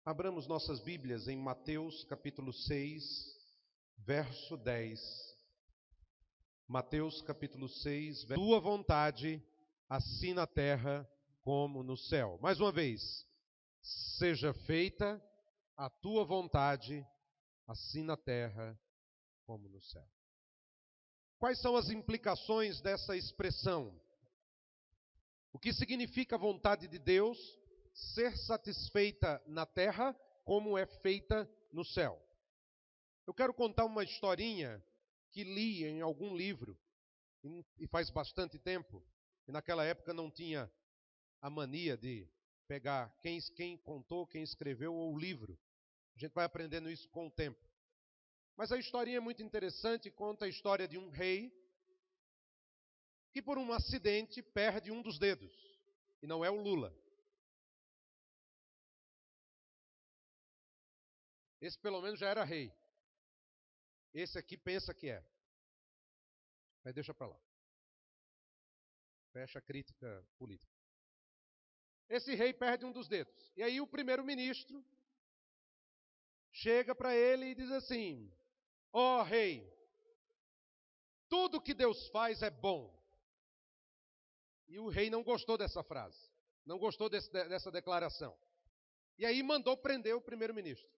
Abramos nossas Bíblias em Mateus capítulo 6, verso 10. Mateus capítulo 6, verso... Tua vontade, assim na terra como no céu. Mais uma vez, seja feita a tua vontade, assim na terra como no céu. Quais são as implicações dessa expressão? O que significa a vontade de Deus ser satisfeita na terra como é feita no céu? Eu quero contar uma historinha que li em algum livro, e faz bastante tempo, e naquela época não tinha a mania de pegar quem contou, quem escreveu ou o livro. A gente vai aprendendo isso com o tempo. Mas a historinha é muito interessante, conta a história de um rei que por um acidente perde um dos dedos, e não é o Lula. Esse pelo menos já era rei. Esse aqui pensa que é. Mas deixa para lá. Fecha a crítica política. Esse rei perde um dos dedos. E aí o primeiro-ministro chega para ele e diz assim: ó rei, tudo que Deus faz é bom. E o rei não gostou dessa frase. Não gostou dessa declaração. E aí mandou prender o primeiro-ministro.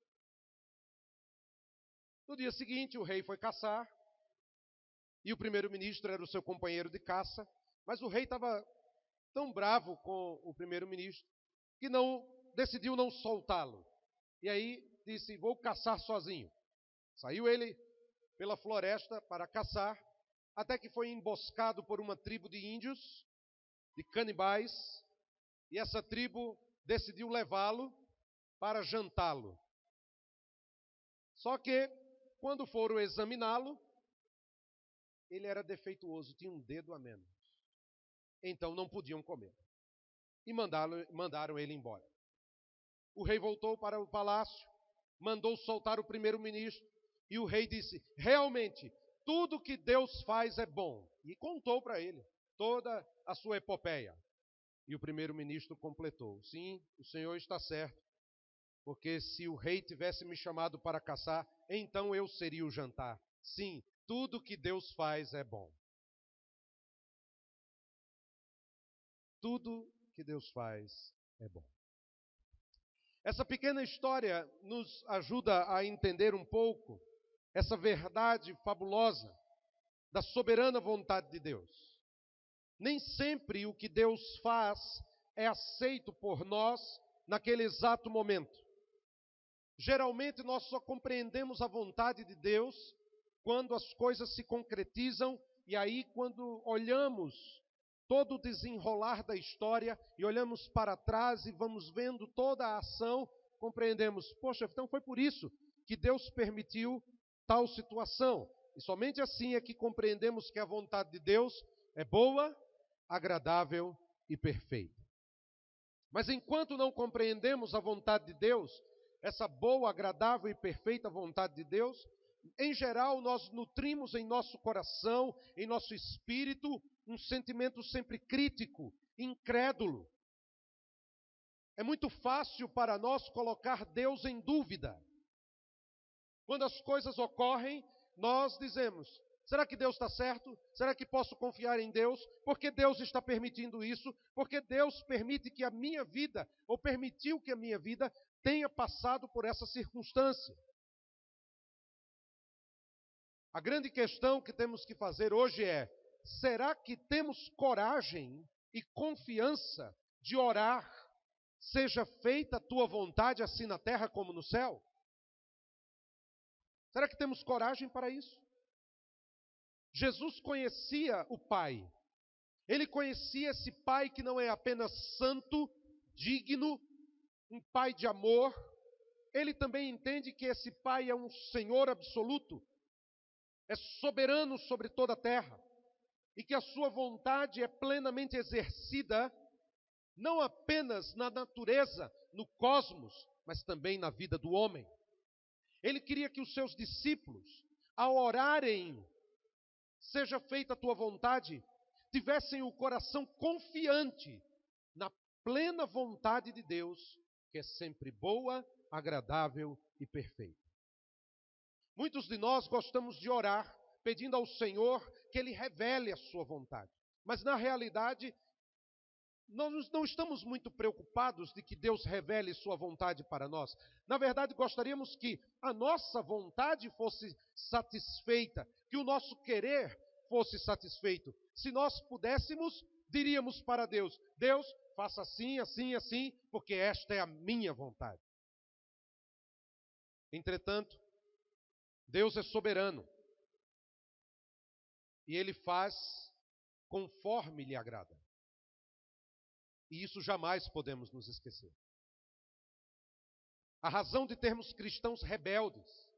No dia seguinte, o rei foi caçar. E o primeiro-ministro era o seu companheiro de caça. Mas o rei estava tão bravo com o primeiro-ministro que decidiu não soltá-lo. E aí disse: vou caçar sozinho. Saiu ele pela floresta para caçar, até que foi emboscado por uma tribo de índios, de canibais, e essa tribo decidiu levá-lo para jantá-lo. Só que, quando foram examiná-lo, ele era defeituoso, tinha um dedo a menos. Então não podiam comer. E mandaram ele embora. O rei voltou para o palácio, mandou soltar o primeiro-ministro, e o rei disse: realmente, tudo que Deus faz é bom. E contou para ele toda a sua epopeia. E o primeiro-ministro completou: sim, o senhor está certo, porque se o rei tivesse me chamado para caçar, então eu seria o jantar. Sim, tudo que Deus faz é bom. Tudo que Deus faz é bom. Essa pequena história nos ajuda a entender um pouco essa verdade fabulosa da soberana vontade de Deus. Nem sempre o que Deus faz é aceito por nós naquele exato momento. Geralmente nós só compreendemos a vontade de Deus quando as coisas se concretizam, e aí quando olhamos todo o desenrolar da história e olhamos para trás e vamos vendo toda a ação, compreendemos: poxa, então foi por isso que Deus permitiu tal situação. E somente assim é que compreendemos que a vontade de Deus é boa, agradável e perfeita. Mas enquanto não compreendemos a vontade de Deus, essa boa, agradável e perfeita vontade de Deus, em geral nós nutrimos em nosso coração, em nosso espírito, um sentimento sempre crítico, incrédulo. É muito fácil para nós colocar Deus em dúvida. Quando as coisas ocorrem, nós dizemos: será que Deus está certo? Será que posso confiar em Deus? Por que Deus está permitindo isso? Porque Deus permite que a minha vida, ou permitiu que a minha vida, tenha passado por essa circunstância. A grande questão que temos que fazer hoje é: será que temos coragem e confiança de orar, seja feita a tua vontade assim na terra como no céu? Será que temos coragem para isso? Jesus conhecia o Pai. Ele conhecia esse Pai que não é apenas santo, digno, um Pai de amor. Ele também entende que esse Pai é um Senhor absoluto, é soberano sobre toda a terra, e que a sua vontade é plenamente exercida, não apenas na natureza, no cosmos, mas também na vida do homem. Ele queria que os seus discípulos, ao orarem, seja feita a tua vontade, tivessem o coração confiante na plena vontade de Deus, que é sempre boa, agradável e perfeita. Muitos de nós gostamos de orar pedindo ao Senhor que Ele revele a sua vontade. Mas na realidade, nós não estamos muito preocupados de que Deus revele sua vontade para nós. Na verdade, gostaríamos que a nossa vontade fosse satisfeita, que o nosso querer fosse satisfeito. Se nós pudéssemos, diríamos para Deus: Deus, faça assim, assim, assim, porque esta é a minha vontade. Entretanto, Deus é soberano e Ele faz conforme lhe agrada. E isso jamais podemos nos esquecer. A razão de termos cristãos rebeldes,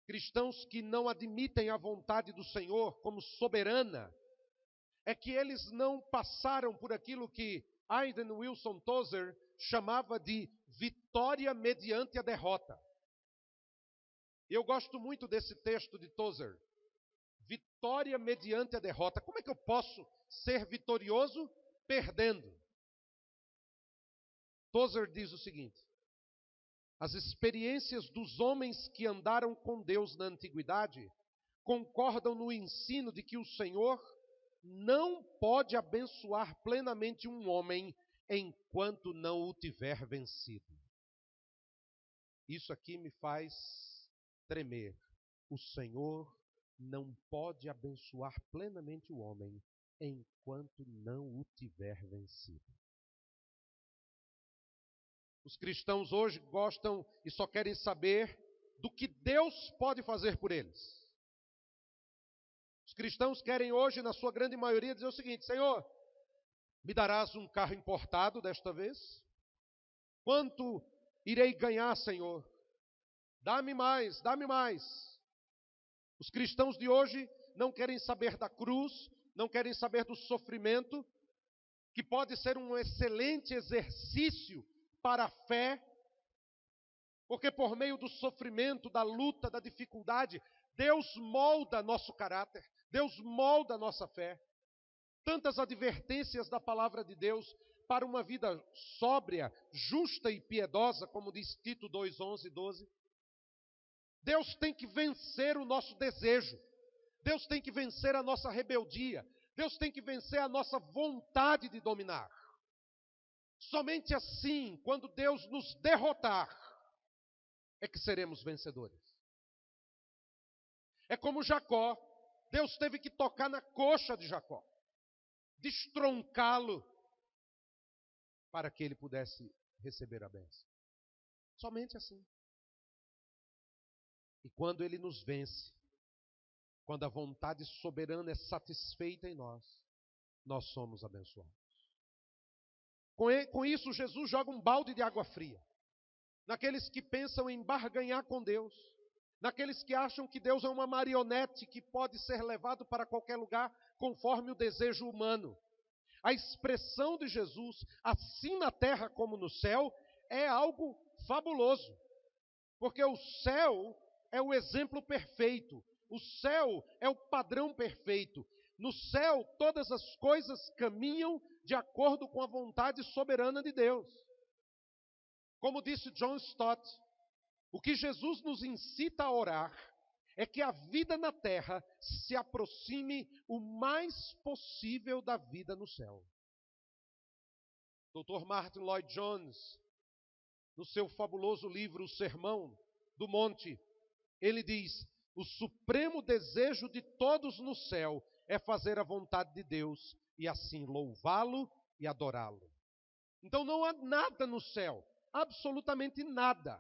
cristãos que não admitem a vontade do Senhor como soberana, é que eles não passaram por aquilo que Hayden Wilson Tozer chamava de vitória mediante a derrota. Eu gosto muito desse texto de Tozer. Vitória mediante a derrota. Como é que eu posso ser vitorioso perdendo? Tozer diz o seguinte: as experiências dos homens que andaram com Deus na antiguidade concordam no ensino de que o Senhor não pode abençoar plenamente um homem enquanto não o tiver vencido. Isso aqui me faz tremer. O Senhor não pode abençoar plenamente o homem enquanto não o tiver vencido. Os cristãos hoje gostam e só querem saber do que Deus pode fazer por eles. Os cristãos querem hoje, na sua grande maioria, dizer o seguinte: Senhor, me darás um carro importado desta vez? Quanto irei ganhar, Senhor? Dá-me mais, dá-me mais. Os cristãos de hoje não querem saber da cruz, não querem saber do sofrimento, que pode ser um excelente exercício para a fé, porque por meio do sofrimento, da luta, da dificuldade, Deus molda nosso caráter, Deus molda nossa fé. Tantas advertências da palavra de Deus para uma vida sóbria, justa e piedosa, como diz Tito 2, 11 e 12. Deus tem que vencer o nosso desejo, Deus tem que vencer a nossa rebeldia, Deus tem que vencer a nossa vontade de dominar. Somente assim, quando Deus nos derrotar, é que seremos vencedores. É como Jacó, Deus teve que tocar na coxa de Jacó, destroncá-lo, para que ele pudesse receber a bênção. Somente assim. E quando ele nos vence, quando a vontade soberana é satisfeita em nós, nós somos abençoados. Com isso, Jesus joga um balde de água fria naqueles que pensam em barganhar com Deus, naqueles que acham que Deus é uma marionete que pode ser levado para qualquer lugar conforme o desejo humano. A expressão de Jesus, assim na terra como no céu, é algo fabuloso, porque o céu é o exemplo perfeito, o céu é o padrão perfeito. No céu, todas as coisas caminham de acordo com a vontade soberana de Deus. Como disse John Stott, o que Jesus nos incita a orar é que a vida na terra se aproxime o mais possível da vida no céu. Dr. Martin Lloyd Jones, no seu fabuloso livro O Sermão do Monte, ele diz: o supremo desejo de todos no céu é fazer a vontade de Deus e assim louvá-lo e adorá-lo. Então não há nada no céu, absolutamente nada,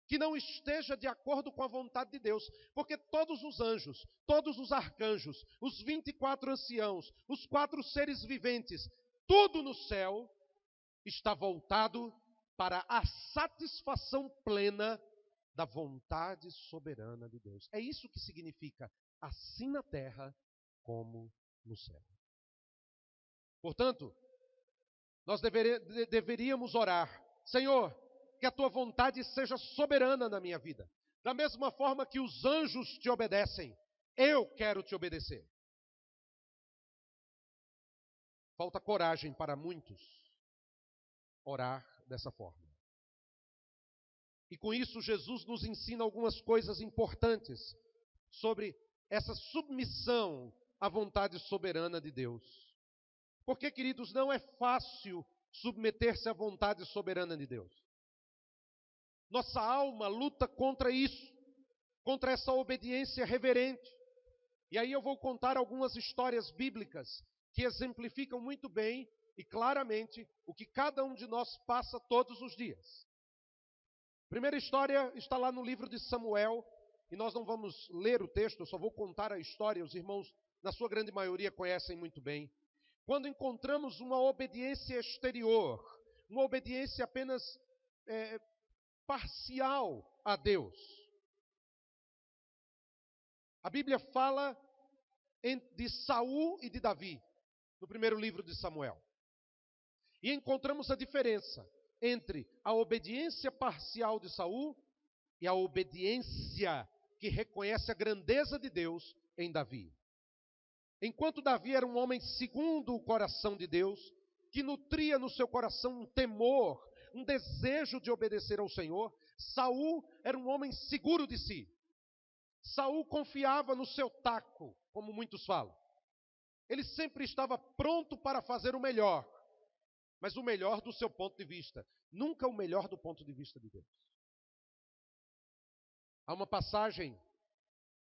que não esteja de acordo com a vontade de Deus, porque todos os anjos, todos os arcanjos, os 24 anciãos, os 4 seres viventes, tudo no céu está voltado para a satisfação plena da vontade soberana de Deus. É isso que significa assim na terra como no céu. Portanto, nós deveríamos orar: Senhor, que a tua vontade seja soberana na minha vida. Da mesma forma que os anjos te obedecem, eu quero te obedecer. Falta coragem para muitos orar dessa forma. E com isso, Jesus nos ensina algumas coisas importantes sobre essa submissão à vontade soberana de Deus. Porque, queridos, não é fácil submeter-se à vontade soberana de Deus. Nossa alma luta contra isso, contra essa obediência reverente. E aí eu vou contar algumas histórias bíblicas que exemplificam muito bem e claramente o que cada um de nós passa todos os dias. A primeira história está lá no livro de Samuel, e nós não vamos ler o texto, eu só vou contar a história, os irmãos, na sua grande maioria, conhecem muito bem. Quando encontramos uma obediência exterior, uma obediência apenas parcial a Deus. A Bíblia fala de Saul e de Davi, no primeiro livro de Samuel. E encontramos a diferença entre a obediência parcial de Saul e a obediência que reconhece a grandeza de Deus em Davi. Enquanto Davi era um homem segundo o coração de Deus, que nutria no seu coração um temor, um desejo de obedecer ao Senhor, Saul era um homem seguro de si. Saul confiava no seu taco, como muitos falam. Ele sempre estava pronto para fazer o melhor, mas o melhor do seu ponto de vista, nunca o melhor do ponto de vista de Deus. Há uma passagem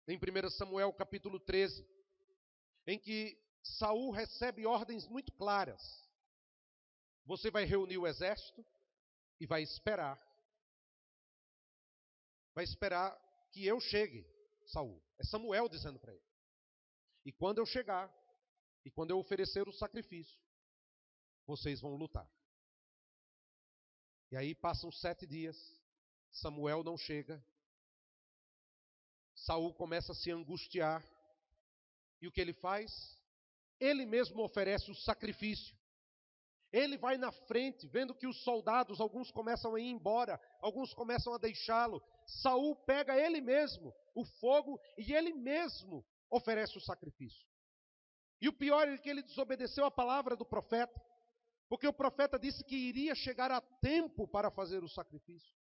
em 1 Samuel capítulo 13, em que Saul recebe ordens muito claras. Você vai reunir o exército e vai esperar. Vai esperar que eu chegue, Saul. É Samuel dizendo para ele. E quando eu chegar, e quando eu oferecer o sacrifício, vocês vão lutar. E aí passam 7 dias, Samuel não chega, Saul começa a se angustiar, e o que ele faz? Ele mesmo oferece o sacrifício. Ele vai na frente, vendo que os soldados, alguns começam a ir embora, alguns começam a deixá-lo. Saul pega ele mesmo o fogo e ele mesmo oferece o sacrifício. E o pior é que ele desobedeceu a palavra do profeta, porque o profeta disse que iria chegar a tempo para fazer o sacrifício.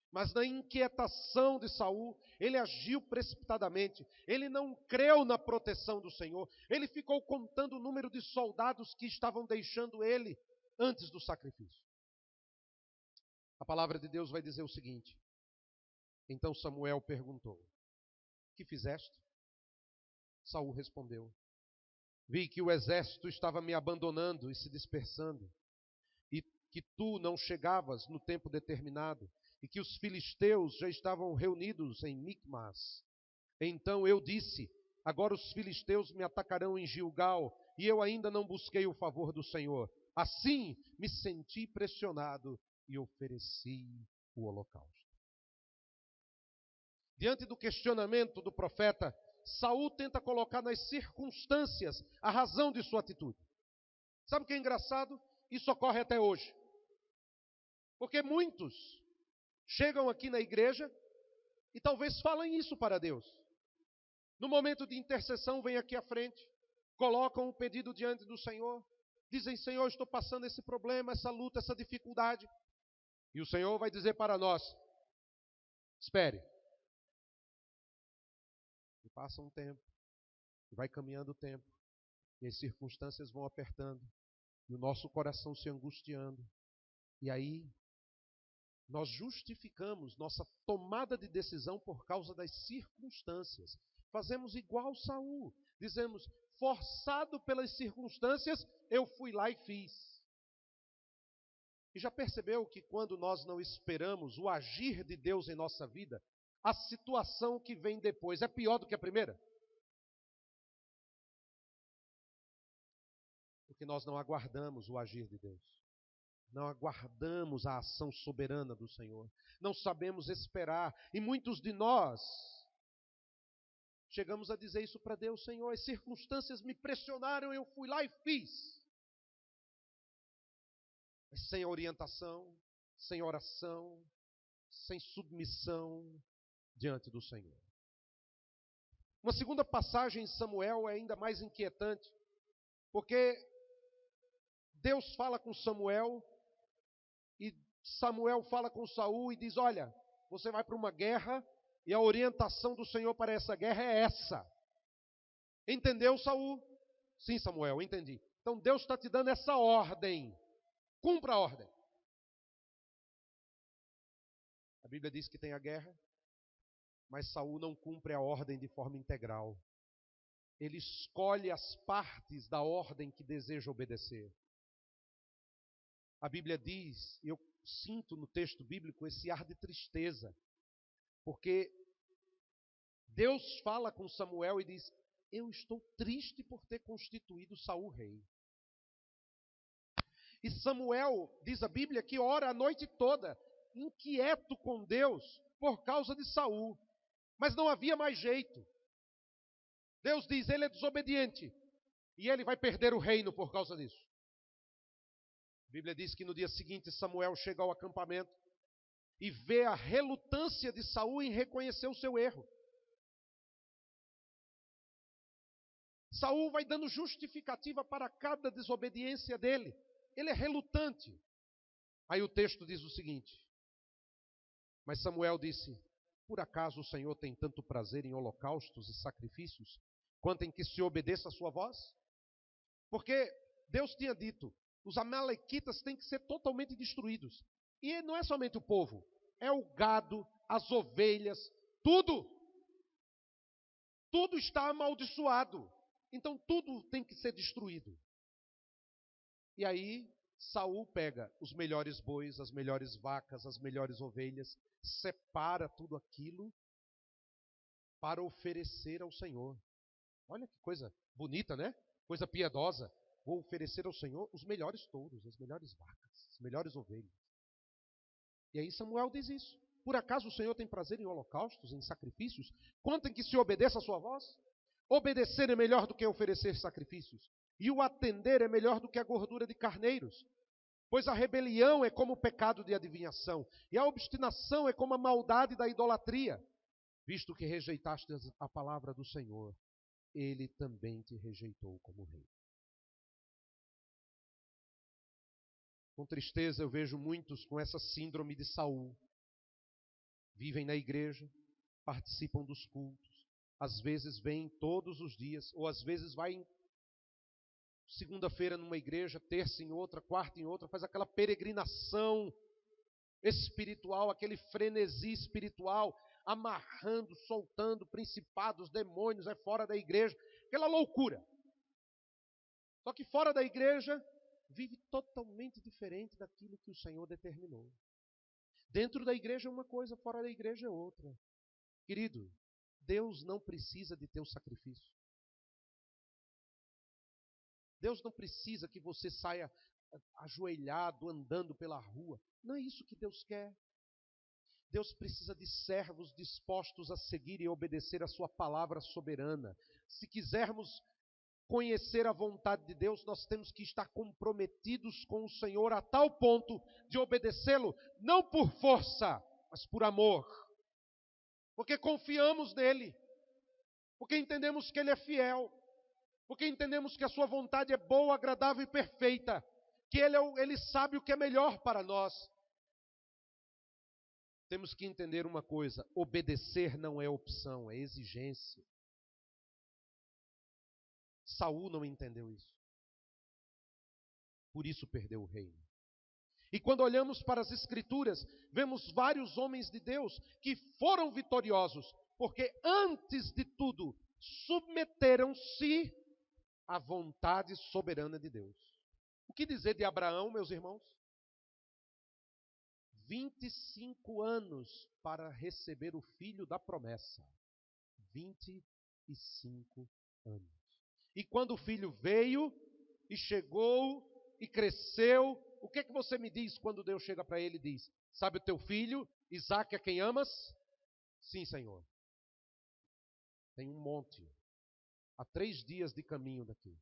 Mas na inquietação de Saul, ele agiu precipitadamente, ele não creu na proteção do Senhor, ele ficou contando o número de soldados que estavam deixando ele antes do sacrifício. A palavra de Deus vai dizer o seguinte: então Samuel perguntou: que fizeste? Saul respondeu: vi que o exército estava me abandonando e se dispersando, e que tu não chegavas no tempo determinado, e que os filisteus já estavam reunidos em Micmas. Então eu disse: agora os filisteus me atacarão em Gilgal, e eu ainda não busquei o favor do Senhor. Assim me senti pressionado e ofereci o holocausto. Diante do questionamento do profeta, Saul tenta colocar nas circunstâncias a razão de sua atitude. Sabe o que é engraçado? Isso ocorre até hoje. Porque muitos chegam aqui na igreja e talvez falem isso para Deus. No momento de intercessão, vêm aqui à frente, colocam um pedido diante do Senhor, dizem: Senhor, estou passando esse problema, essa luta, essa dificuldade. E o Senhor vai dizer para nós: espere. E passa um tempo, e vai caminhando o tempo, e as circunstâncias vão apertando, e o nosso coração se angustiando. E aí nós justificamos nossa tomada de decisão por causa das circunstâncias. Fazemos igual Saul. Dizemos: forçado pelas circunstâncias, eu fui lá e fiz. E já percebeu que quando nós não esperamos o agir de Deus em nossa vida, a situação que vem depois é pior do que a primeira? Porque nós não aguardamos o agir de Deus. Não aguardamos a ação soberana do Senhor. Não sabemos esperar. E muitos de nós chegamos a dizer isso para Deus: Senhor, as circunstâncias me pressionaram, eu fui lá e fiz. Mas sem orientação, sem oração, sem submissão diante do Senhor. Uma segunda passagem em Samuel é ainda mais inquietante, porque Deus fala com Samuel, e Samuel fala com Saul e diz: olha, você vai para uma guerra e a orientação do Senhor para essa guerra é essa. Entendeu, Saul? Sim, Samuel, entendi. Então Deus está te dando essa ordem. Cumpra a ordem. A Bíblia diz que tem a guerra, mas Saul não cumpre a ordem de forma integral. Ele escolhe as partes da ordem que deseja obedecer. A Bíblia diz, e eu sinto no texto bíblico esse ar de tristeza, porque Deus fala com Samuel e diz: eu estou triste por ter constituído Saul rei. E Samuel, diz a Bíblia, que ora a noite toda, inquieto com Deus por causa de Saul. Mas não havia mais jeito. Deus diz, ele é desobediente, e ele vai perder o reino por causa disso. A Bíblia diz que no dia seguinte Samuel chega ao acampamento e vê a relutância de Saul em reconhecer o seu erro. Saul vai dando justificativa para cada desobediência dele. Ele é relutante. Aí o texto diz o seguinte: mas Samuel disse: por acaso o Senhor tem tanto prazer em holocaustos e sacrifícios, quanto em que se obedeça a sua voz? Porque Deus tinha dito, os amalequitas têm que ser totalmente destruídos. E não é somente o povo, é o gado, as ovelhas, tudo. Tudo está amaldiçoado. Então tudo tem que ser destruído. E aí Saul pega os melhores bois, as melhores vacas, as melhores ovelhas, separa tudo aquilo para oferecer ao Senhor. Olha que coisa bonita, né? Coisa piedosa. Vou oferecer ao Senhor os melhores touros, as melhores vacas, as melhores ovelhas. E aí Samuel diz isso. Por acaso o Senhor tem prazer em holocaustos, em sacrifícios? Quanto em que se obedeça a sua voz? Obedecer é melhor do que oferecer sacrifícios, e o atender é melhor do que a gordura de carneiros. Pois a rebelião é como o pecado de adivinhação, e a obstinação é como a maldade da idolatria. Visto que rejeitaste a palavra do Senhor, ele também te rejeitou como rei. Com tristeza eu vejo muitos com essa síndrome de Saul. Vivem na igreja, participam dos cultos, às vezes vêm todos os dias, ou às vezes vai segunda-feira numa igreja, terça em outra, quarta em outra, faz aquela peregrinação espiritual, aquele frenesi espiritual, amarrando, soltando principados, demônios, é fora da igreja, aquela loucura. Só que fora da igreja, vive totalmente diferente daquilo que o Senhor determinou. Dentro da igreja é uma coisa, fora da igreja é outra. Querido, Deus não precisa de teu sacrifício. Deus não precisa que você saia ajoelhado, andando pela rua. Não é isso que Deus quer. Deus precisa de servos dispostos a seguir e obedecer a sua palavra soberana. Se quisermos conhecer a vontade de Deus, nós temos que estar comprometidos com o Senhor a tal ponto de obedecê-lo, não por força, mas por amor. Porque confiamos nele, porque entendemos que ele é fiel, porque entendemos que a sua vontade é boa, agradável e perfeita, que ele sabe o que é melhor para nós. Temos que entender uma coisa: obedecer não é opção, é exigência. Saul não entendeu isso. Por isso perdeu o reino. E quando olhamos para as Escrituras, vemos vários homens de Deus que foram vitoriosos, porque antes de tudo, submeteram-se à vontade soberana de Deus. O que dizer de Abraão, meus irmãos? 25 anos para receber o filho da promessa. 25 anos. E quando o filho veio, e chegou, e cresceu, o que é que você me diz quando Deus chega para ele e diz: sabe o teu filho, Isaque, a quem amas? Sim, Senhor. Tem um monte, a 3 dias de caminho daqui,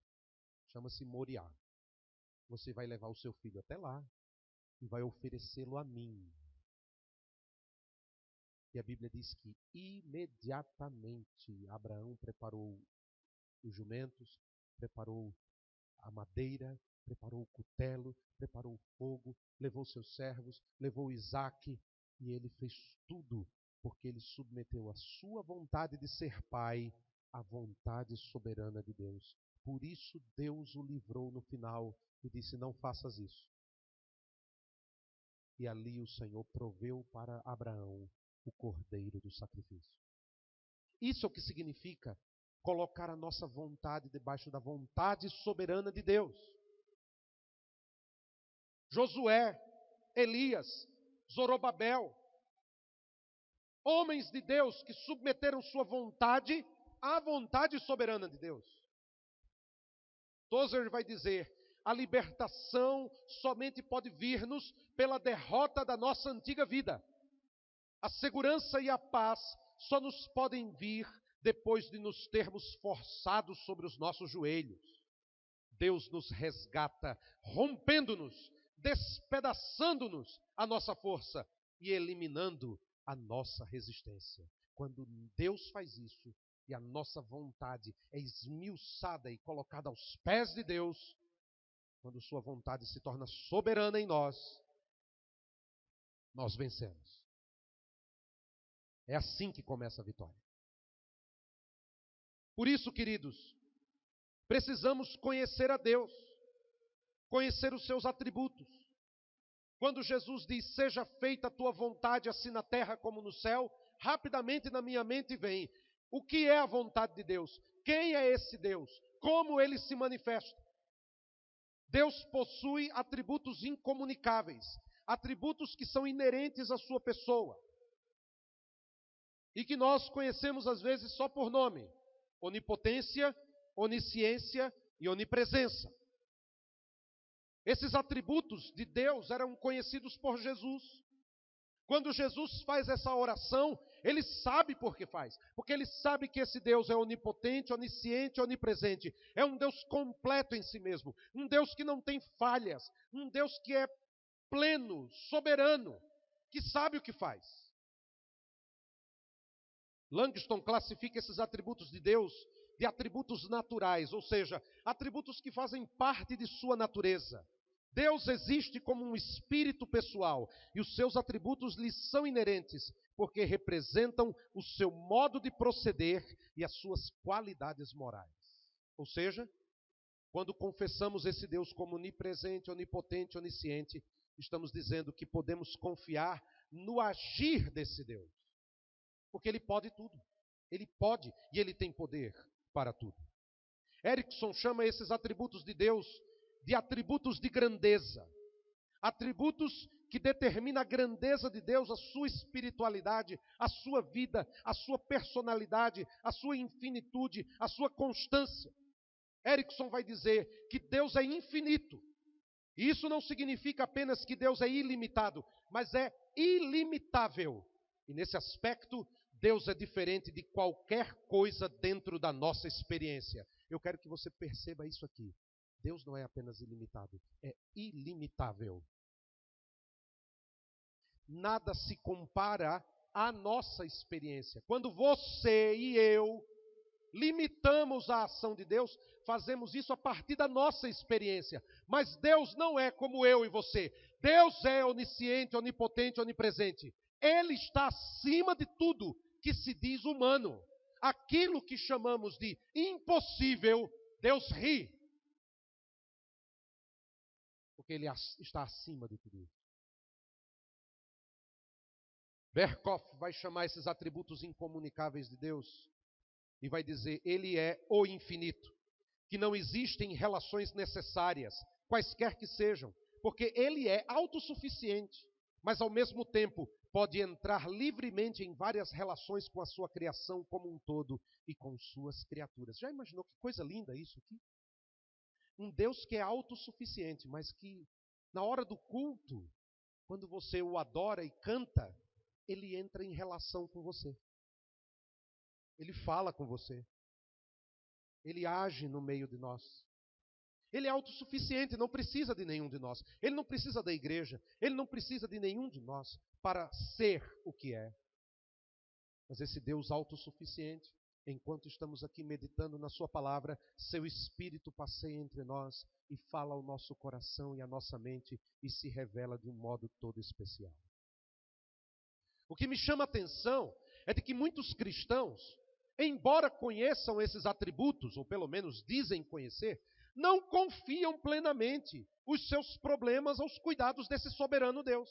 chama-se Moriá. Você vai levar o seu filho até lá, e vai oferecê-lo a mim. E a Bíblia diz que imediatamente Abraão preparou os jumentos, preparou a madeira, preparou o cutelo, preparou o fogo, levou seus servos, levou Isaque, E ele fez tudo porque ele submeteu a sua vontade de ser pai à vontade soberana de Deus. Por isso Deus o livrou no final e disse: não faças isso. E ali o Senhor proveu para Abraão o cordeiro do sacrifício. Isso é o que significa colocar a nossa vontade debaixo da vontade soberana de Deus. Josué, Elias, Zorobabel, homens de Deus que submeteram sua vontade à vontade soberana de Deus. Tozer vai dizer: a libertação somente pode vir-nos pela derrota da nossa antiga vida. A segurança e a paz só nos podem vir depois de nos termos forçados sobre os nossos joelhos. Deus nos resgata, rompendo-nos, despedaçando-nos a nossa força e eliminando a nossa resistência. Quando Deus faz isso e a nossa vontade é esmiuçada e colocada aos pés de Deus, quando sua vontade se torna soberana em nós, nós vencemos. É assim que começa a vitória. Por isso, queridos, precisamos conhecer a Deus, conhecer os seus atributos. Quando Jesus diz: seja feita a tua vontade, assim na terra como no céu, rapidamente na minha mente vem: o que é a vontade de Deus? Quem é esse Deus? Como ele se manifesta? Deus possui atributos incomunicáveis, atributos que são inerentes à sua pessoa e que nós conhecemos às vezes só por nome: onipotência, onisciência e onipresença. Esses atributos de Deus eram conhecidos por Jesus. Quando Jesus faz essa oração, ele sabe por que faz. Porque ele sabe que esse Deus é onipotente, onisciente, onipresente. É um Deus completo em si mesmo. Um Deus que não tem falhas. Um Deus que é pleno, soberano, que sabe o que faz. Langston classifica esses atributos de Deus de atributos naturais, ou seja, atributos que fazem parte de sua natureza. Deus existe como um espírito pessoal e os seus atributos lhe são inerentes, porque representam o seu modo de proceder e as suas qualidades morais. Ou seja, quando confessamos esse Deus como onipresente, onipotente, onisciente, estamos dizendo que podemos confiar no agir desse Deus, porque Ele pode tudo. Ele pode e Ele tem poder para tudo. Erickson chama esses atributos de Deus de atributos de grandeza. Atributos que determinam a grandeza de Deus, a sua espiritualidade, a sua vida, a sua personalidade, a sua infinitude, a sua constância. Erickson vai dizer que Deus é infinito. E isso não significa apenas que Deus é ilimitado, mas é ilimitável. E nesse aspecto, Deus é diferente de qualquer coisa dentro da nossa experiência. Eu quero que você perceba isso aqui. Deus não é apenas ilimitado, é ilimitável. Nada se compara à nossa experiência. Quando você e eu limitamos a ação de Deus, fazemos isso a partir da nossa experiência. Mas Deus não é como eu e você. Deus é onisciente, onipotente, onipresente. Ele está acima de tudo que se diz humano. Aquilo que chamamos de impossível, Deus ri. Porque Ele está acima de tudo isso. Berkhoff vai chamar esses atributos incomunicáveis de Deus e vai dizer: Ele é o infinito, que não existem relações necessárias, quaisquer que sejam, porque Ele é autossuficiente, mas ao mesmo tempo pode entrar livremente em várias relações com a sua criação como um todo e com suas criaturas. Já imaginou que coisa linda isso aqui? Um Deus que é autossuficiente, mas que na hora do culto, quando você o adora e canta, Ele entra em relação com você. Ele fala com você. Ele age no meio de nós. Ele é autossuficiente, não precisa de nenhum de nós. Ele não precisa da igreja. Ele não precisa de nenhum de nós para ser o que é. Mas esse Deus autossuficiente, enquanto estamos aqui meditando na sua palavra, seu Espírito passeia entre nós e fala ao nosso coração e à nossa mente e se revela de um modo todo especial. O que me chama a atenção é de que muitos cristãos, embora conheçam esses atributos, ou pelo menos dizem conhecer, não confiam plenamente os seus problemas aos cuidados desse soberano Deus.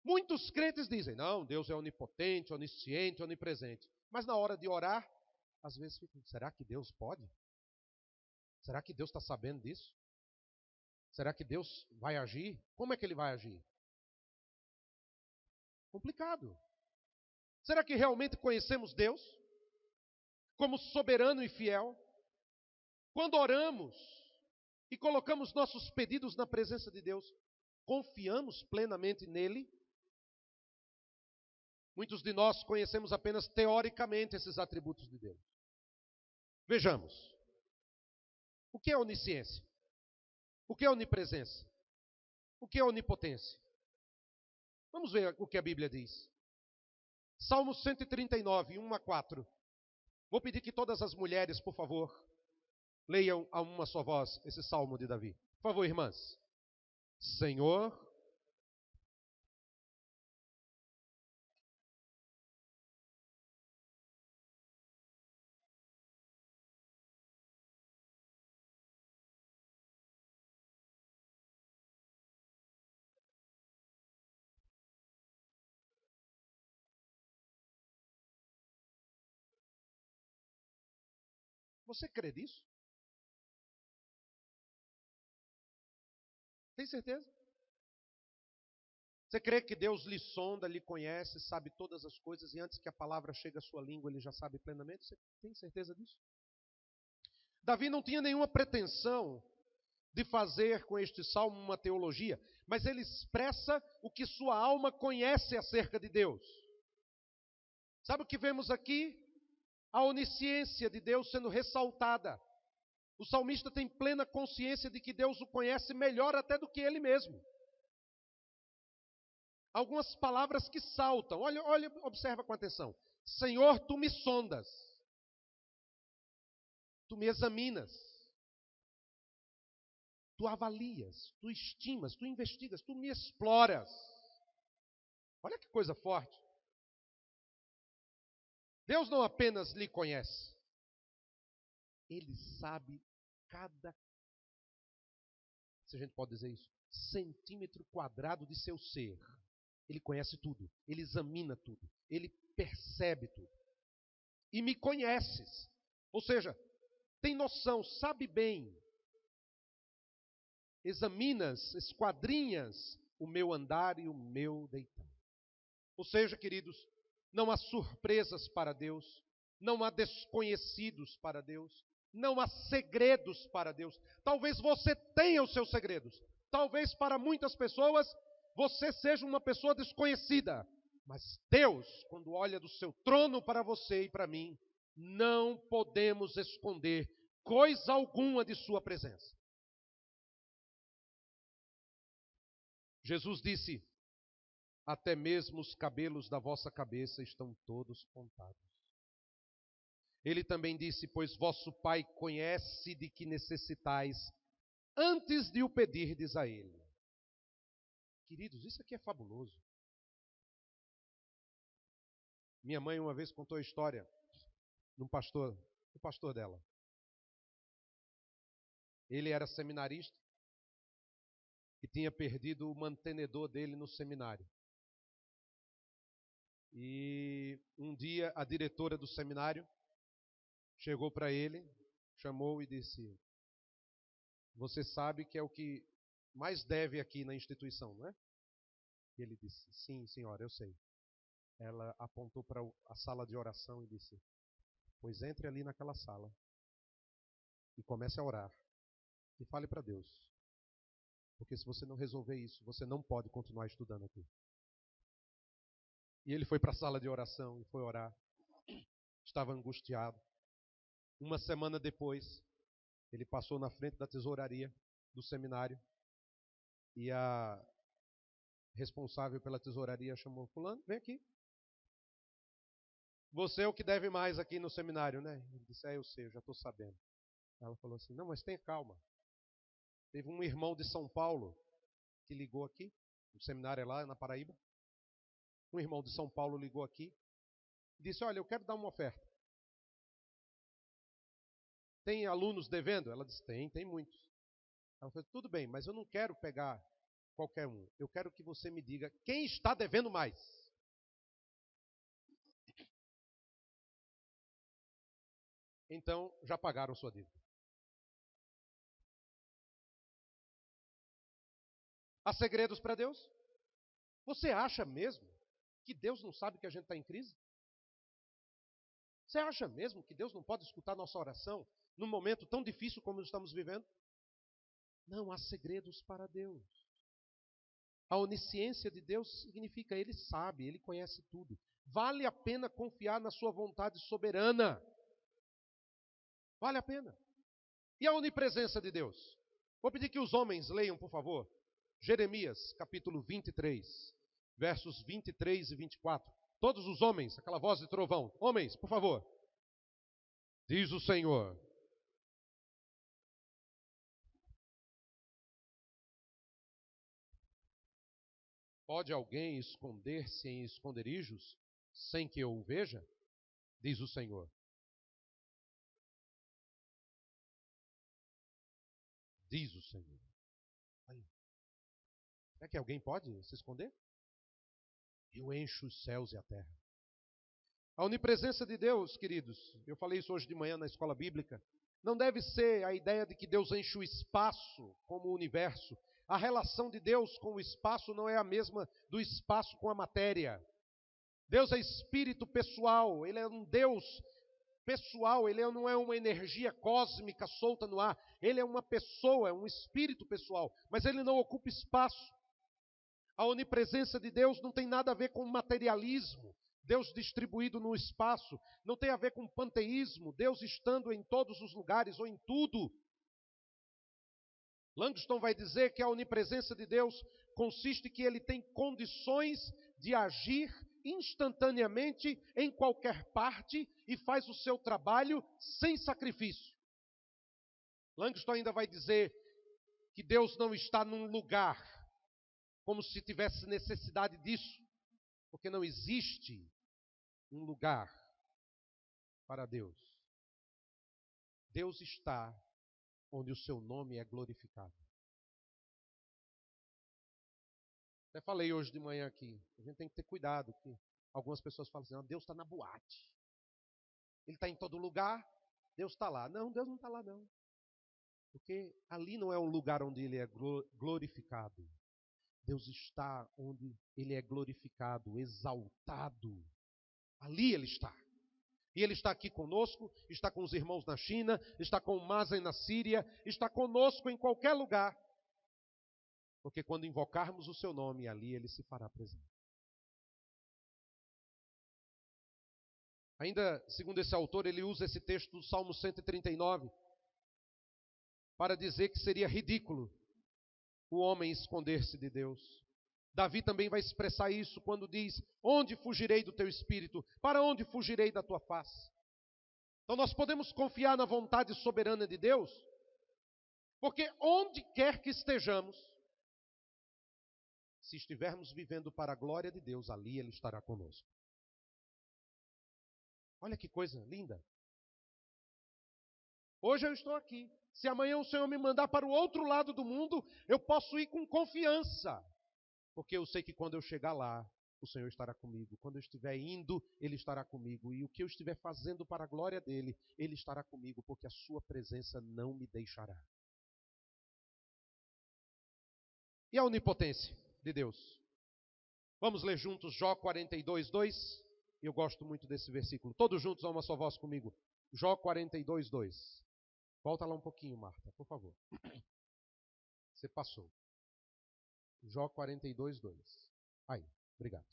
Muitos crentes dizem, não, Deus é onipotente, onisciente, onipresente. Mas na hora de orar, às vezes ficam, será que Deus pode? Será que Deus está sabendo disso? Será que Deus vai agir? Como é que Ele vai agir? Complicado. Será que realmente conhecemos Deus como soberano e fiel? Quando oramos e colocamos nossos pedidos na presença de Deus, confiamos plenamente nele? Muitos de nós conhecemos apenas teoricamente esses atributos de Deus. Vejamos. O que é onisciência? O que é onipresença? O que é onipotência? Vamos ver o que a Bíblia diz. Salmo 139, 1 a 4. Vou pedir que todas as mulheres, por favor, leiam a uma só voz esse salmo de Davi. Por favor, irmãs. Senhor, você crê nisso? Tem certeza? Você crê que Deus lhe sonda, lhe conhece, sabe todas as coisas e antes que a palavra chegue à sua língua, ele já sabe plenamente? Você tem certeza disso? Davi não tinha nenhuma pretensão de fazer com este salmo uma teologia, mas ele expressa o que sua alma conhece acerca de Deus. Sabe o que vemos aqui? A onisciência de Deus sendo ressaltada. O salmista tem plena consciência de que Deus o conhece melhor até do que ele mesmo. Algumas palavras que saltam. Olha, observa com atenção. Senhor, tu me sondas. Tu me examinas. Tu avalias, tu estimas, tu investigas, tu me exploras. Olha que coisa forte. Deus não apenas lhe conhece, Ele sabe cada, se a gente pode dizer isso, centímetro quadrado de seu ser. Ele conhece tudo, Ele examina tudo, Ele percebe tudo. E me conheces. Ou seja, tem noção, sabe bem. Examinas, esquadrinhas o meu andar e o meu deitar. Ou seja, queridos, não há surpresas para Deus, não há desconhecidos para Deus, não há segredos para Deus. Talvez você tenha os seus segredos, talvez para muitas pessoas você seja uma pessoa desconhecida, mas Deus, quando olha do seu trono para você e para mim, não podemos esconder coisa alguma de sua presença. Jesus disse, até mesmo os cabelos da vossa cabeça estão todos contados. Ele também disse, pois vosso Pai conhece de que necessitais, antes de o pedirdes a Ele. Queridos, isso aqui é fabuloso. Minha mãe uma vez contou a história do pastor dela. Ele era seminarista e tinha perdido o mantenedor dele no seminário. E um dia a diretora do seminário chegou para ele, chamou e disse, você sabe que é o que mais deve aqui na instituição, não é? E ele disse, sim, senhora, eu sei. Ela apontou para a sala de oração e disse, pois entre ali naquela sala e comece a orar e fale para Deus. Porque se você não resolver isso, você não pode continuar estudando aqui. E ele foi para a sala de oração e foi orar. Estava angustiado. Uma semana depois, ele passou na frente da tesouraria do seminário e a responsável pela tesouraria chamou, fulano, vem aqui. Você é o que deve mais aqui no seminário, né? Ele disse, eu sei, eu já estou sabendo. Ela falou assim, não, mas tenha calma. Teve um irmão de São Paulo que ligou aqui, no seminário lá na Paraíba, Um irmão de São Paulo ligou aqui e disse, olha, eu quero dar uma oferta. Tem alunos devendo? Ela disse, tem muitos. Ela falou, tudo bem, mas eu não quero pegar qualquer um. Eu quero que você me diga quem está devendo mais. Então, já pagaram sua dívida. Há segredos para Deus? Você acha mesmo que Deus não sabe que a gente está em crise? Você acha mesmo que Deus não pode escutar nossa oração num momento tão difícil como estamos vivendo? Não há segredos para Deus. A onisciência de Deus significa Ele sabe, Ele conhece tudo. Vale a pena confiar na sua vontade soberana. Vale a pena. E a onipresença de Deus? Vou pedir que os homens leiam, por favor, Jeremias, capítulo 23, versos 23 e 24. Todos os homens, aquela voz de trovão. Homens, por favor. Diz o Senhor. Pode alguém esconder-se em esconderijos sem que eu o veja? Diz o Senhor. Diz o Senhor. Aí. Será que alguém pode se esconder? Eu encho os céus e a terra. A onipresença de Deus, queridos, eu falei isso hoje de manhã na escola bíblica, não deve ser a ideia de que Deus enche o espaço como o universo. A relação de Deus com o espaço não é a mesma do espaço com a matéria. Deus é espírito pessoal, Ele é um Deus pessoal, Ele não é uma energia cósmica solta no ar, Ele é uma pessoa, é um espírito pessoal, mas Ele não ocupa espaço. A onipresença de Deus não tem nada a ver com materialismo, Deus distribuído no espaço, não tem a ver com panteísmo, Deus estando em todos os lugares ou em tudo. Langston vai dizer que a onipresença de Deus consiste que Ele tem condições de agir instantaneamente em qualquer parte e faz o seu trabalho sem sacrifício. Langston ainda vai dizer que Deus não está num lugar como se tivesse necessidade disso, porque não existe um lugar para Deus. Deus está onde o seu nome é glorificado. Até falei hoje de manhã aqui, a gente tem que ter cuidado, que algumas pessoas falam assim, Deus está na boate. Ele está em todo lugar, Deus está lá. Não, Deus não está lá não. Porque ali não é um lugar onde Ele é glorificado. Deus está onde Ele é glorificado, exaltado. Ali Ele está. E Ele está aqui conosco, está com os irmãos na China, está com o Mazen na Síria, está conosco em qualquer lugar. Porque quando invocarmos o seu nome, ali Ele se fará presente. Ainda, segundo esse autor, ele usa esse texto do Salmo 139 para dizer que seria ridículo o homem esconder-se de Deus. Davi também vai expressar isso quando diz, onde fugirei do teu espírito? Para onde fugirei da tua face? Então nós podemos confiar na vontade soberana de Deus, porque onde quer que estejamos, se estivermos vivendo para a glória de Deus, ali Ele estará conosco. Olha que coisa linda. Hoje eu estou aqui. Se amanhã o Senhor me mandar para o outro lado do mundo, eu posso ir com confiança. Porque eu sei que quando eu chegar lá, o Senhor estará comigo. Quando eu estiver indo, Ele estará comigo. E o que eu estiver fazendo para a glória dEle, Ele estará comigo, porque a sua presença não me deixará. E a onipotência de Deus? Vamos ler juntos Jó 42, 2. Eu gosto muito desse versículo. Todos juntos a uma só voz comigo. Jó 42, 2. Volta lá um pouquinho, Marta, por favor. Você passou. Jó 42, 2. Aí, obrigado.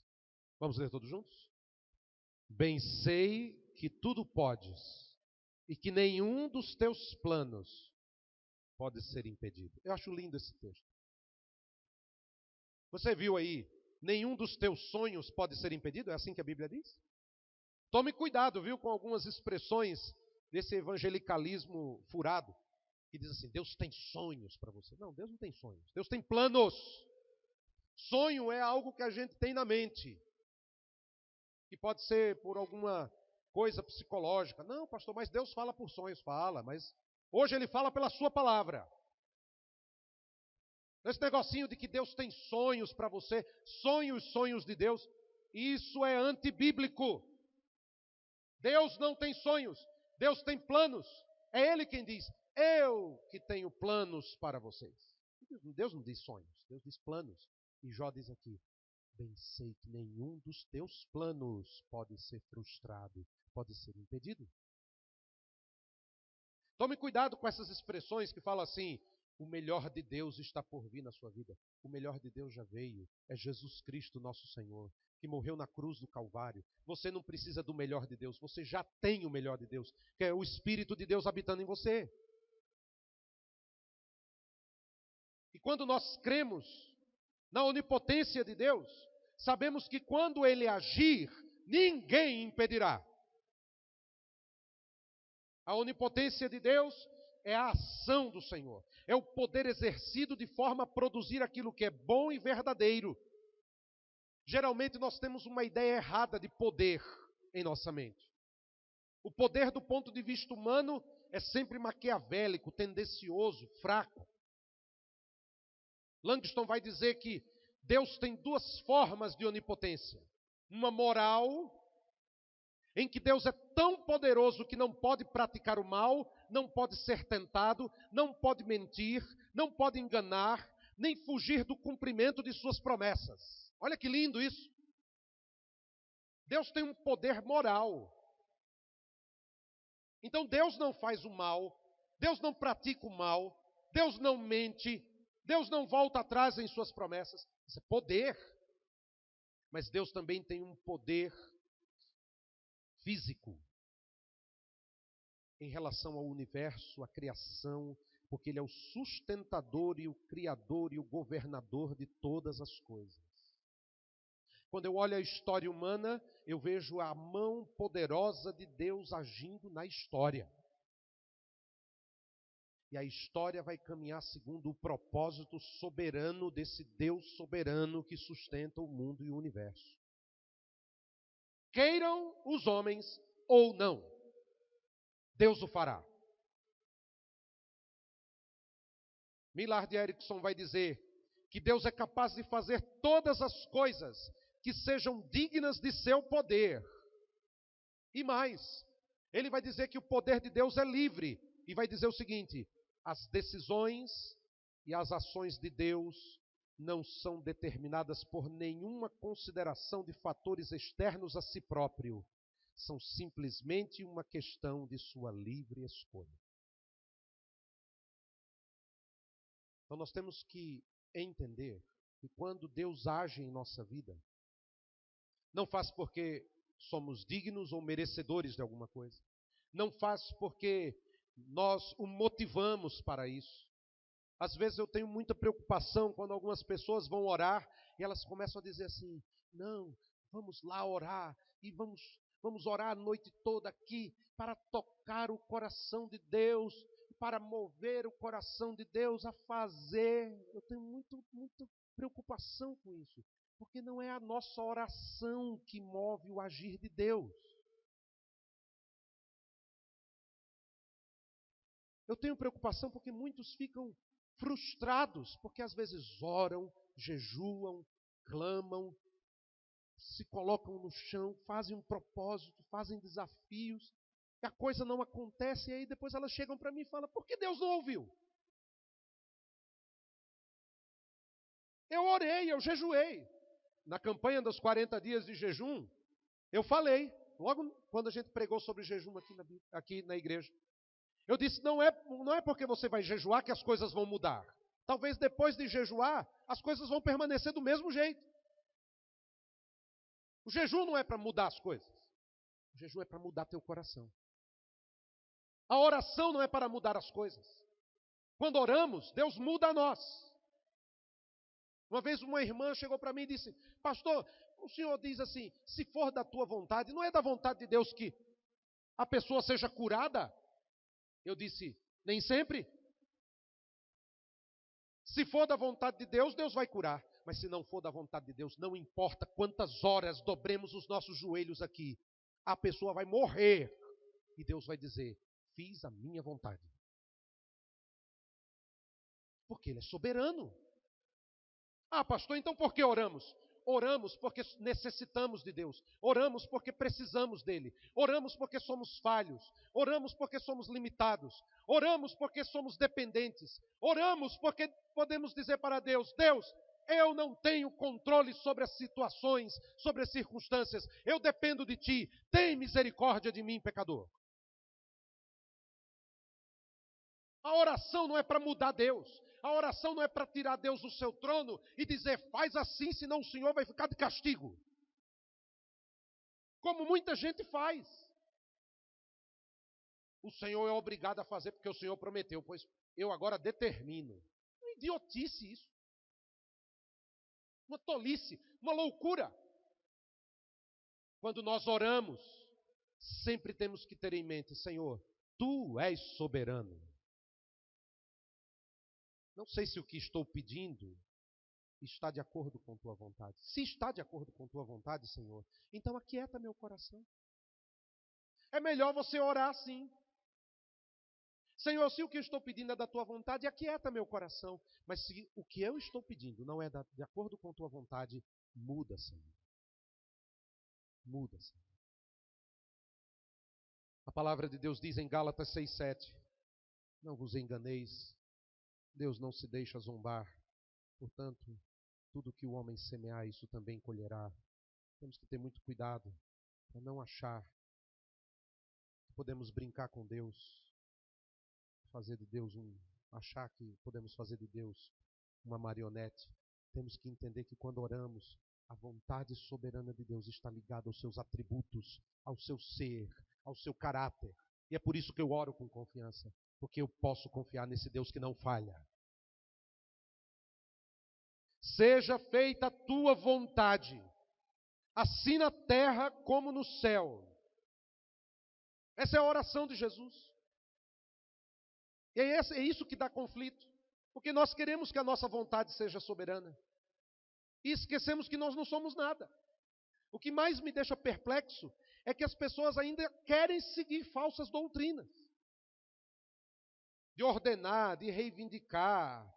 Vamos ler todos juntos? Bem sei que tudo podes, e que nenhum dos teus planos pode ser impedido. Eu acho lindo esse texto. Você viu aí, nenhum dos teus sonhos pode ser impedido? É assim que a Bíblia diz? Tome cuidado, viu, com algumas expressões desse evangelicalismo furado, que diz assim, Deus tem sonhos para você. Não, Deus não tem sonhos. Deus tem planos. Sonho é algo que a gente tem na mente. que pode ser por alguma coisa psicológica. Não, pastor, mas Deus fala por sonhos. Fala, mas hoje Ele fala pela sua palavra. Esse negocinho de que Deus tem sonhos para você, sonhos de Deus, isso é antibíblico. Deus não tem sonhos, Deus tem planos. É Ele quem diz, eu que tenho planos para vocês. Deus não diz sonhos, Deus diz planos. E Jó diz aqui, bem sei que nenhum dos teus planos pode ser frustrado, pode ser impedido. Tome cuidado com essas expressões que falam assim, o melhor de Deus está por vir na sua vida. O melhor de Deus já veio. É Jesus Cristo, nosso Senhor, que morreu na cruz do Calvário. Você não precisa do melhor de Deus. Você já tem o melhor de Deus, que é o Espírito de Deus habitando em você. E quando nós cremos na onipotência de Deus, sabemos que quando Ele agir, ninguém impedirá. A onipotência de Deus é a ação do Senhor. É o poder exercido de forma a produzir aquilo que é bom e verdadeiro. Geralmente nós temos uma ideia errada de poder em nossa mente. O poder do ponto de vista humano é sempre maquiavélico, tendencioso, fraco. Langston vai dizer que Deus tem duas formas de onipotência. Uma moral, em que Deus é tão poderoso que não pode praticar o mal, não pode ser tentado, não pode mentir, não pode enganar, nem fugir do cumprimento de suas promessas. Olha que lindo isso. Deus tem um poder moral. Então Deus não faz o mal, Deus não pratica o mal, Deus não mente, Deus não volta atrás em suas promessas. Isso é poder. Mas Deus também tem um poder físico em relação ao universo, à criação, porque Ele é o sustentador e o criador e o governador de todas as coisas. Quando eu olho a história humana, eu vejo a mão poderosa de Deus agindo na história. E a história vai caminhar segundo o propósito soberano desse Deus soberano que sustenta o mundo e o universo. Queiram os homens ou não, Deus o fará. Millard Erickson vai dizer que Deus é capaz de fazer todas as coisas que sejam dignas de seu poder. E mais, ele vai dizer que o poder de Deus é livre. E vai dizer o seguinte, as decisões e as ações de Deus não são determinadas por nenhuma consideração de fatores externos a si próprio. São simplesmente uma questão de sua livre escolha. Então nós temos que entender que quando Deus age em nossa vida, não faz porque somos dignos ou merecedores de alguma coisa. Não faz porque nós o motivamos para isso. Às vezes eu tenho muita preocupação quando algumas pessoas vão orar e elas começam a dizer assim, não, vamos lá orar e vamos orar a noite toda aqui para tocar o coração de Deus, para mover o coração de Deus a fazer. Eu tenho muita preocupação com isso, porque não é a nossa oração que move o agir de Deus. Eu tenho preocupação porque muitos ficam frustrados, porque às vezes oram, jejuam, clamam, se colocam no chão, fazem um propósito, fazem desafios, e a coisa não acontece, e aí depois elas chegam para mim e falam, por que Deus não ouviu? Eu orei, eu jejuei. Na campanha dos 40 dias de jejum, eu falei, logo quando a gente pregou sobre jejum aqui na igreja, eu disse, não é porque você vai jejuar que as coisas vão mudar. Talvez depois de jejuar, as coisas vão permanecer do mesmo jeito. O jejum não é para mudar as coisas. O jejum é para mudar teu coração. A oração não é para mudar as coisas. Quando oramos, Deus muda a nós. Uma vez uma irmã chegou para mim e disse, pastor, o senhor diz assim, se for da tua vontade, não é da vontade de Deus que a pessoa seja curada? Eu disse, nem sempre. Se for da vontade de Deus, Deus vai curar. Mas se não for da vontade de Deus, não importa quantas horas dobremos os nossos joelhos aqui, a pessoa vai morrer e Deus vai dizer: fiz a minha vontade. Porque Ele é soberano. Ah, pastor, então por que oramos? Oramos porque necessitamos de Deus. Oramos porque precisamos dEle. Oramos porque somos falhos. Oramos porque somos limitados. Oramos porque somos dependentes. Oramos porque podemos dizer para Deus: Deus, eu não tenho controle sobre as situações, sobre as circunstâncias. Eu dependo de Ti. Tem misericórdia de mim, pecador. A oração não é para mudar Deus. A oração não é para tirar Deus do seu trono e dizer: faz assim, senão o Senhor vai ficar de castigo. Como muita gente faz. O Senhor é obrigado a fazer porque o Senhor prometeu, pois eu agora determino. Uma idiotice isso. Uma tolice, uma loucura. Quando nós oramos, sempre temos que ter em mente: Senhor, Tu és soberano. Não sei se o que estou pedindo está de acordo com Tua vontade. Se está de acordo com Tua vontade, Senhor, então aquieta meu coração. É melhor você orar assim. Senhor, se o que eu estou pedindo é da Tua vontade, aquieta meu coração. Mas se o que eu estou pedindo não é de acordo com Tua vontade, muda, Senhor. Muda, Senhor. A palavra de Deus diz em Gálatas 6:7: não vos enganeis, Deus não se deixa zombar. Portanto, tudo que o homem semear, isso também colherá. Temos que ter muito cuidado para não achar que podemos brincar com Deus, fazer de Deus achar que podemos fazer de Deus uma marionete. Temos que entender que quando oramos, a vontade soberana de Deus está ligada aos seus atributos, ao seu ser, ao seu caráter. E é por isso que eu oro com confiança, porque eu posso confiar nesse Deus que não falha. Seja feita a tua vontade, assim na terra como no céu. Essa é a oração de Jesus. E é isso que dá conflito, porque nós queremos que a nossa vontade seja soberana. E esquecemos que nós não somos nada. O que mais me deixa perplexo é que as pessoas ainda querem seguir falsas doutrinas. De ordenar, de reivindicar.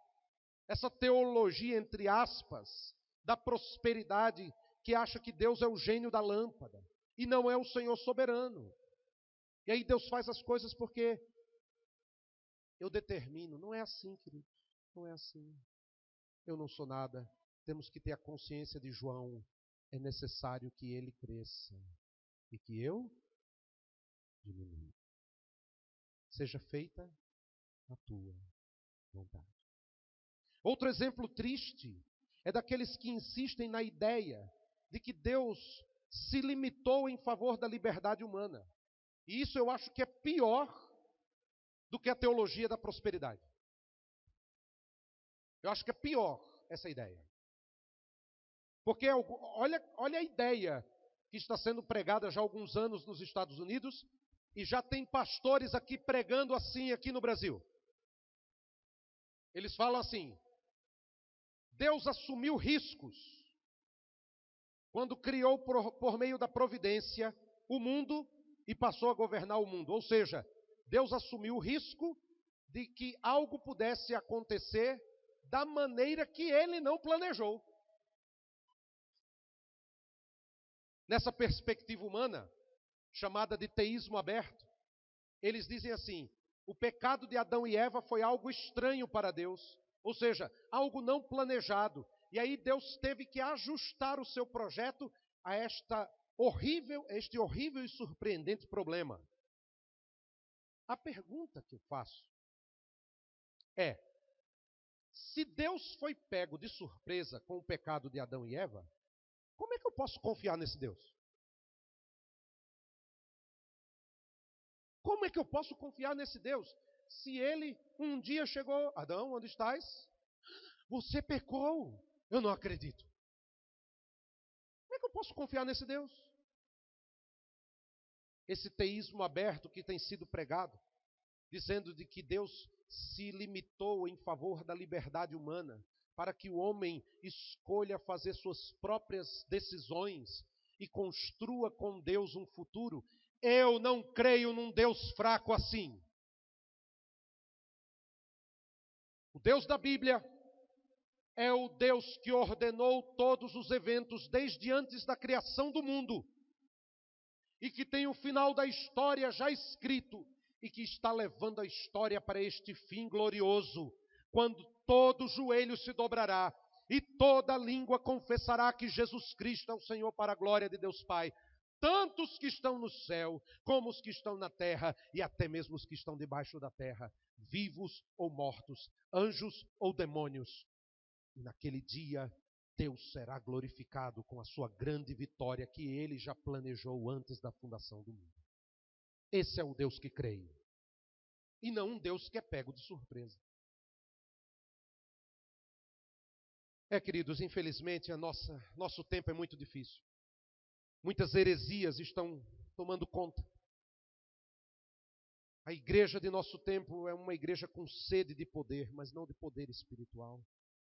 Essa teologia, entre aspas, da prosperidade, que acha que Deus é o gênio da lâmpada. E não é o Senhor soberano. E aí Deus faz as coisas porque eu determino. Não é assim, queridos. Não é assim. Eu não sou nada. Temos que ter a consciência de João. É necessário que ele cresça e que eu diminua. Seja feita a tua vontade. Outro exemplo triste é daqueles que insistem na ideia de que Deus se limitou em favor da liberdade humana. E isso eu acho que é pior do que a teologia da prosperidade. Eu acho que é pior essa ideia. Porque olha a ideia que está sendo pregada já há alguns anos nos Estados Unidos e já tem pastores aqui pregando assim aqui no Brasil. Eles falam assim: Deus assumiu riscos quando criou por meio da providência o mundo e passou a governar o mundo. Ou seja, Deus assumiu o risco de que algo pudesse acontecer da maneira que Ele não planejou. Nessa perspectiva humana, chamada de teísmo aberto, eles dizem assim: o pecado de Adão e Eva foi algo estranho para Deus, ou seja, algo não planejado. E aí Deus teve que ajustar o seu projeto a este horrível e surpreendente problema. A pergunta que eu faço é: se Deus foi pego de surpresa com o pecado de Adão e Eva, como é que eu posso confiar nesse Deus? Como é que eu posso confiar nesse Deus? Se ele um dia chegou: Adão, onde estás? Você pecou. Eu não acredito. Como é que eu posso confiar nesse Deus? Esse teísmo aberto que tem sido pregado, dizendo de que Deus se limitou em favor da liberdade humana, para que o homem escolha fazer suas próprias decisões e construa com Deus um futuro. Eu não creio num Deus fraco assim. O Deus da Bíblia é o Deus que ordenou todos os eventos desde antes da criação do mundo e que tem o final da história já escrito e que está levando a história para este fim glorioso, quando todo joelho se dobrará e toda língua confessará que Jesus Cristo é o Senhor, para a glória de Deus Pai. Tanto os que estão no céu, como os que estão na terra, e até mesmo os que estão debaixo da terra, vivos ou mortos, anjos ou demônios. E naquele dia, Deus será glorificado com a sua grande vitória que Ele já planejou antes da fundação do mundo. Esse é o Deus que creio. E não um Deus que é pego de surpresa. Queridos, infelizmente, nosso tempo é muito difícil. Muitas heresias estão tomando conta. A igreja de nosso tempo é uma igreja com sede de poder, mas não de poder espiritual,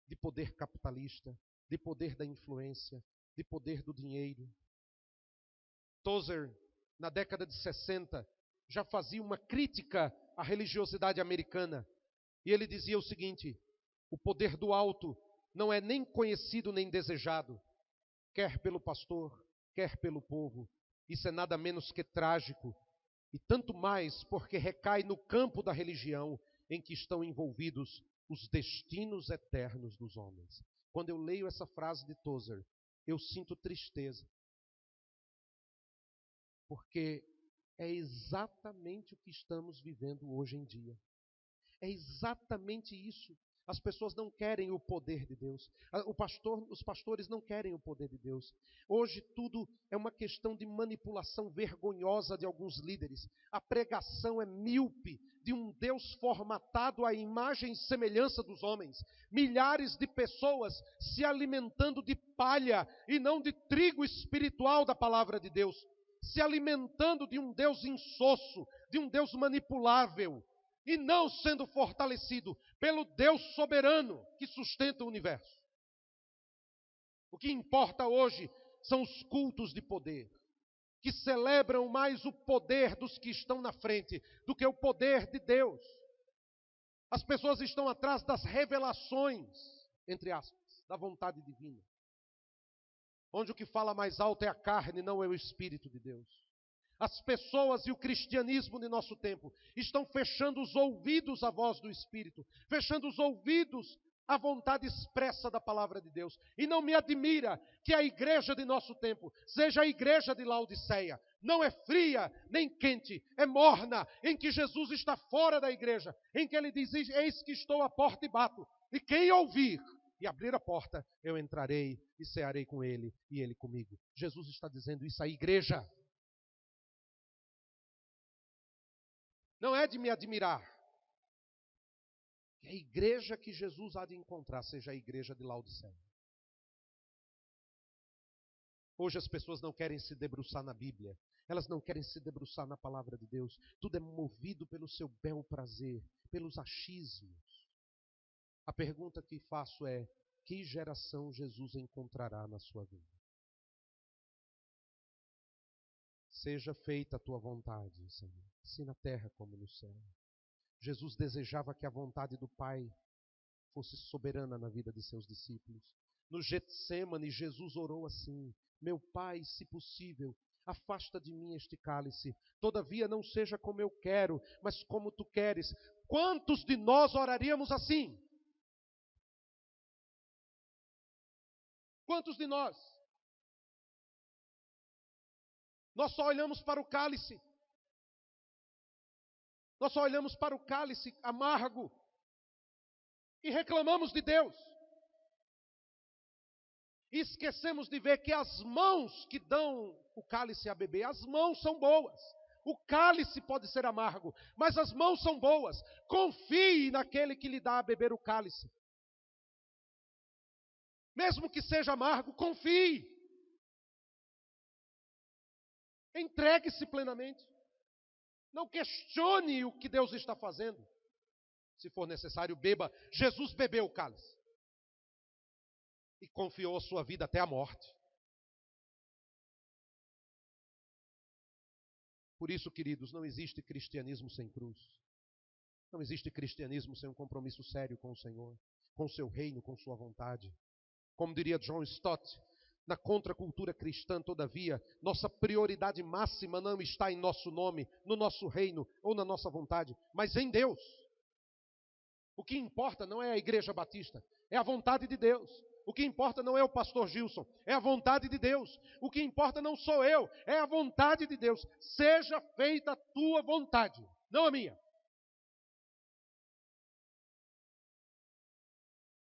de poder capitalista, de poder da influência, de poder do dinheiro. Tozer, na década de 60, já fazia uma crítica à religiosidade americana. E ele dizia o seguinte: o poder do alto não é nem conhecido nem desejado, quer pelo pastor, quer pelo povo. Isso é nada menos que trágico, e tanto mais porque recai no campo da religião em que estão envolvidos os destinos eternos dos homens. Quando eu leio essa frase de Tozer, eu sinto tristeza, porque é exatamente o que estamos vivendo hoje em dia. É exatamente isso. As pessoas não querem o poder de Deus. Os pastores não querem o poder de Deus. Hoje tudo é uma questão de manipulação vergonhosa de alguns líderes. A pregação é míope de um Deus formatado à imagem e semelhança dos homens. Milhares de pessoas se alimentando de palha e não de trigo espiritual da palavra de Deus. Se alimentando de um Deus insosso, de um Deus manipulável, e não sendo fortalecido pelo Deus soberano que sustenta o universo. O que importa hoje são os cultos de poder, que celebram mais o poder dos que estão na frente do que o poder de Deus. As pessoas estão atrás das revelações, entre aspas, da vontade divina, onde o que fala mais alto é a carne, não é o Espírito de Deus. As pessoas e o cristianismo de nosso tempo estão fechando os ouvidos à voz do Espírito, fechando os ouvidos à vontade expressa da palavra de Deus. E não me admira que a igreja de nosso tempo seja a igreja de Laodiceia. Não é fria nem quente, é morna, em que Jesus está fora da igreja, em que ele diz: eis que estou à porta e bato, e quem ouvir e abrir a porta, eu entrarei e cearei com ele e ele comigo. Jesus está dizendo isso à igreja. Não é de me admirar que a igreja que Jesus há de encontrar seja a igreja de Laodiceia. Hoje as pessoas não querem se debruçar na Bíblia, elas não querem se debruçar na palavra de Deus. Tudo é movido pelo seu bel prazer, pelos achismos. A pergunta que faço é: que geração Jesus encontrará na sua vida? Seja feita a tua vontade, Senhor, assim na terra como no céu. Jesus desejava que a vontade do Pai fosse soberana na vida de seus discípulos. No Getsêmani, Jesus orou assim: meu Pai, se possível, afasta de mim este cálice. Todavia não seja como eu quero, mas como tu queres. Quantos de nós oraríamos assim? Quantos de nós? Nós só olhamos para o cálice. Nós só olhamos para o cálice amargo e reclamamos de Deus. E esquecemos de ver que as mãos que dão o cálice a beber, as mãos são boas. O cálice pode ser amargo, mas as mãos são boas. Confie naquele que lhe dá a beber o cálice. Mesmo que seja amargo, confie. Entregue-se plenamente. Não questione o que Deus está fazendo. Se for necessário, beba. Jesus bebeu o cálice. e confiou a sua vida até a morte. Por isso, queridos, não existe cristianismo sem cruz. Não existe cristianismo sem um compromisso sério com o Senhor, com o seu reino, com sua vontade. Como diria John Stott, na contracultura cristã, todavia, nossa prioridade máxima não está em nosso nome, no nosso reino ou na nossa vontade, mas em Deus. O que importa não é a Igreja Batista, é a vontade de Deus. O que importa não é o pastor Gilson, é a vontade de Deus. O que importa não sou eu, é a vontade de Deus. Seja feita a tua vontade, não a minha.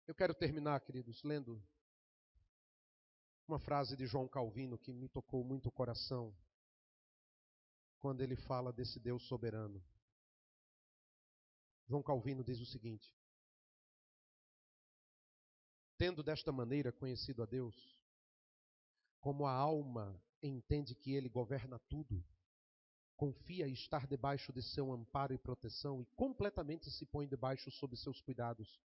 Eu quero terminar, queridos, lendo uma frase de João Calvino que me tocou muito o coração, quando ele fala desse Deus soberano. João Calvino diz o seguinte: tendo desta maneira conhecido a Deus, como a alma entende que Ele governa tudo, confia estar debaixo de seu amparo e proteção e completamente se põe debaixo sob seus cuidados,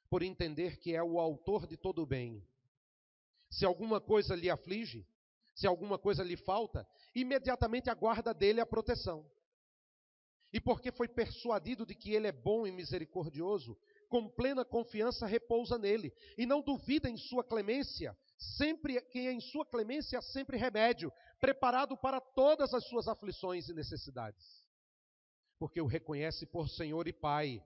por entender que é o autor de todo o bem. Se alguma coisa lhe aflige, se alguma coisa lhe falta, imediatamente aguarda dele a proteção. E porque foi persuadido de que ele é bom e misericordioso, com plena confiança repousa nele, e não duvida em sua clemência, sempre que em sua clemência há sempre remédio, preparado para todas as suas aflições e necessidades. Porque o reconhece por Senhor e Pai,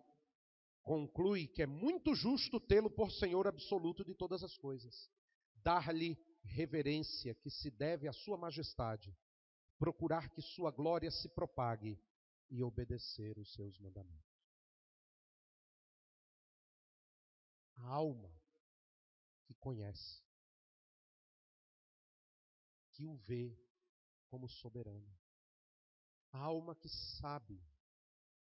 conclui que é muito justo tê-lo por Senhor absoluto de todas as coisas, dar-lhe reverência que se deve à sua majestade, procurar que sua glória se propague e obedecer os seus mandamentos. A alma que conhece, que o vê como soberano. A alma que sabe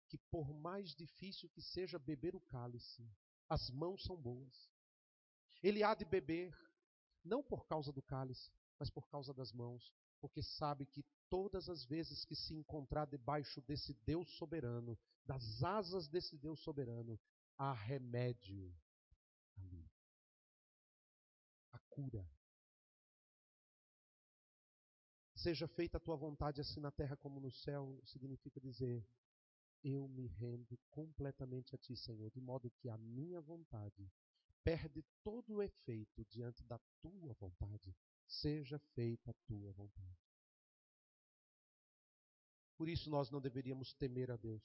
que por mais difícil que seja beber o cálice, as mãos são boas. Ele há de beber, não por causa do cálice, mas por causa das mãos, porque sabe que todas as vezes que se encontrar debaixo desse Deus soberano, das asas desse Deus soberano, há remédio ali. A cura. Seja feita a tua vontade assim na terra como no céu, significa dizer: eu me rendo completamente a ti, Senhor, de modo que a minha vontade perde todo o efeito diante da tua vontade. Seja feita a tua vontade. Por isso nós não deveríamos temer a Deus,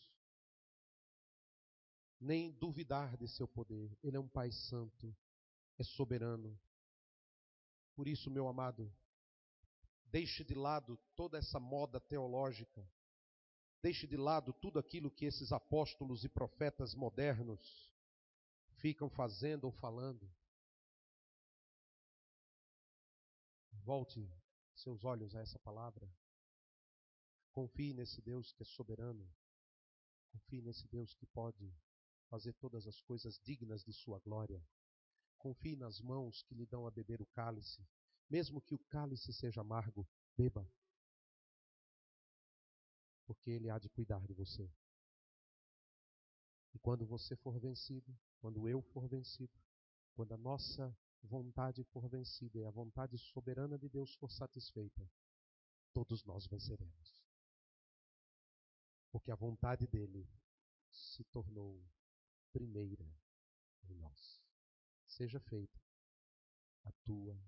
nem duvidar de seu poder. Ele é um Pai santo, é soberano. Por isso, meu amado, deixe de lado toda essa moda teológica. Deixe de lado tudo aquilo que esses apóstolos e profetas modernos ficam fazendo ou falando. Volte seus olhos a essa palavra. Confie nesse Deus que é soberano. Confie nesse Deus que pode fazer todas as coisas dignas de sua glória. Confie nas mãos que lhe dão a beber o cálice. Mesmo que o cálice seja amargo, beba. Porque Ele há de cuidar de você. E quando você for vencido, quando eu for vencido, quando a nossa vontade for vencida e a vontade soberana de Deus for satisfeita, todos nós venceremos. Porque a vontade dele se tornou primeira em nós. Seja feita a tua